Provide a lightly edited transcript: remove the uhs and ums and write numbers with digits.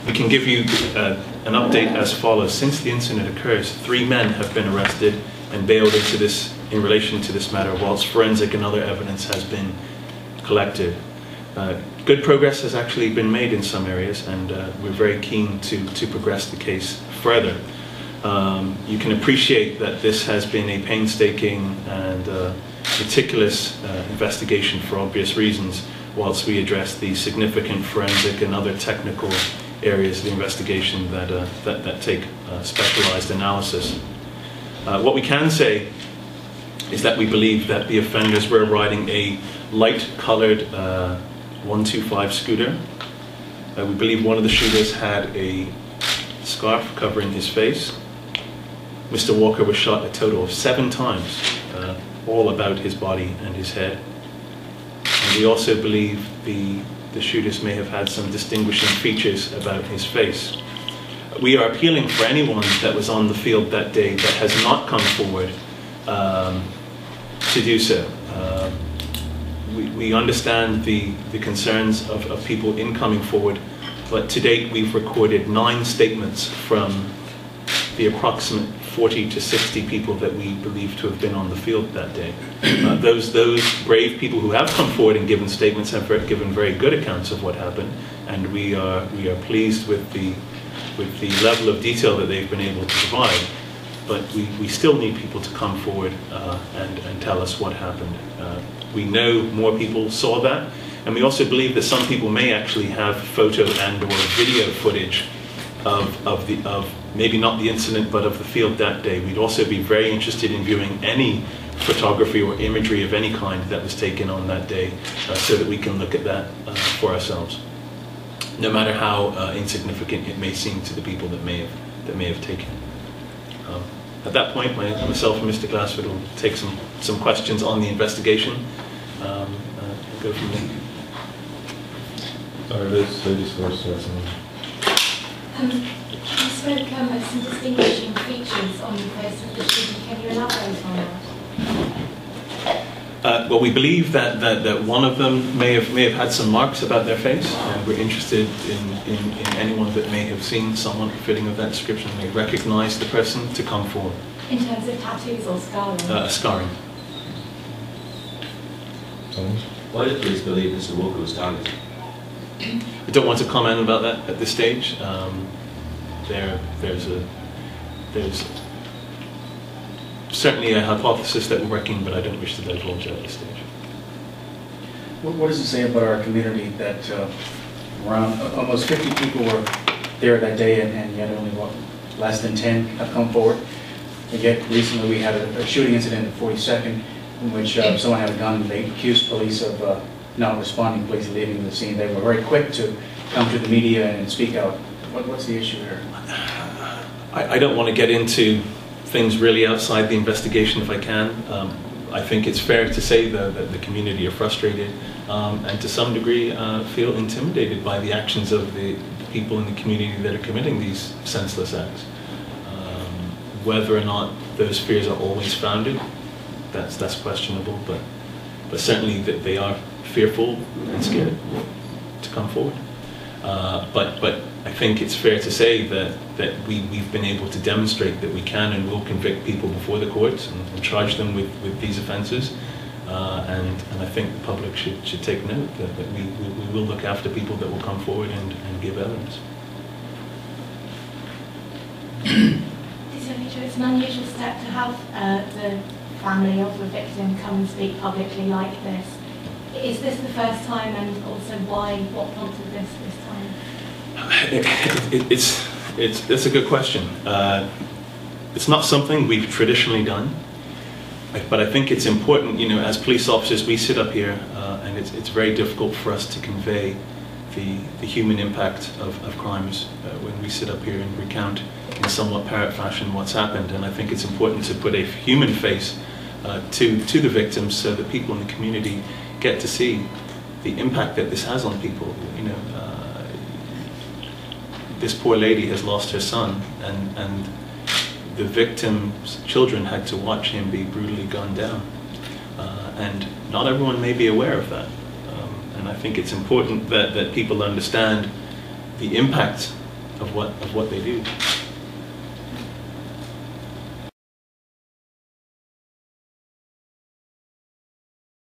We can give you an update as follows. Since the incident occurs, 3 men have been arrested and bailed in relation to this matter, whilst forensic and other evidence has been collected. Good progress has actually been made in some areas, and we're very keen to progress the case further. You can appreciate that this has been a painstaking and meticulous investigation for obvious reasons, whilst we address the significant forensic and other technical areas of the investigation that take specialized analysis. What we can say is that we believe that the offenders were riding a light-colored 125 scooter. We believe one of the shooters had a scarf covering his face. Mr. Walker was shot a total of 7 times, all about his body and his head. And we also believe the shooters may have had some distinguishing features about his face. We are appealing for anyone that was on the field that day that has not come forward to do so. We understand the concerns of people in coming forward, but to date we've recorded 9 statements from the approximate 40 to 60 people that we believe to have been on the field that day. Those brave people who have come forward and given statements have given very good accounts of what happened, and we are pleased with the level of detail that they've been able to provide. But we still need people to come forward and tell us what happened. We know more people saw that, and we also believe that some people may actually have photo and or video footage of maybe not the incident, but of the field that day. We'd also be very interested in viewing any photography or imagery of any kind that was taken on that day, so that we can look at that for ourselves, no matter how insignificant it may seem to the people that may have taken it. At that point, myself and Mr. Glassford will take some questions on the investigation and go from there. Sorry, ladies first. You spoke of some distinguishing features on the face of the shooting. Can you elaborate on that? Well, we believe that one of them may have had some marks about their face, and we're interested in anyone that may have seen someone fitting of that description, may recognize the person, to come forward. In terms of tattoos or scarring? Scarring. Why did police believe Mr. Walker was targeted? I don't want to comment about that at this stage. There's certainly a hypothesis that we're working, but I don't wish to divulge at this stage. What does it say about our community that around almost 50 people were there that day, and yet only less than 10 have come forward? And yet recently we had a shooting incident at 42nd in which someone had a gun, and they accused police of not responding, police leaving the scene. They were very quick to come to the media and speak out. What's the issue here? I don't want to get into things really outside the investigation if I can. I think it's fair to say though that the community are frustrated and to some degree feel intimidated by the actions of the people in the community that are committing these senseless acts. Whether or not those fears are always founded, that's questionable, but certainly that they are fearful and scared to come forward. But I think it's fair to say that we've been able to demonstrate that we can and will convict people before the courts and charge them with these offences. And I think the public should take note that we will look after people that will come forward and give evidence. It's an unusual step to have the family of the victim come and speak publicly like this. Is this the first time, and also why? What prompted this time? It's a good question. It's not something we've traditionally done, but I think it's important. You know, as police officers, we sit up here, and it's very difficult for us to convey the human impact of crimes when we sit up here and recount in somewhat parrot fashion what's happened. And I think it's important to put a human face to the victims, so that people in the community get to see the impact that this has on people. You know, this poor lady has lost her son, and the victim's children had to watch him be brutally gunned down. And not everyone may be aware of that. And I think it's important that people understand the impact of what they do.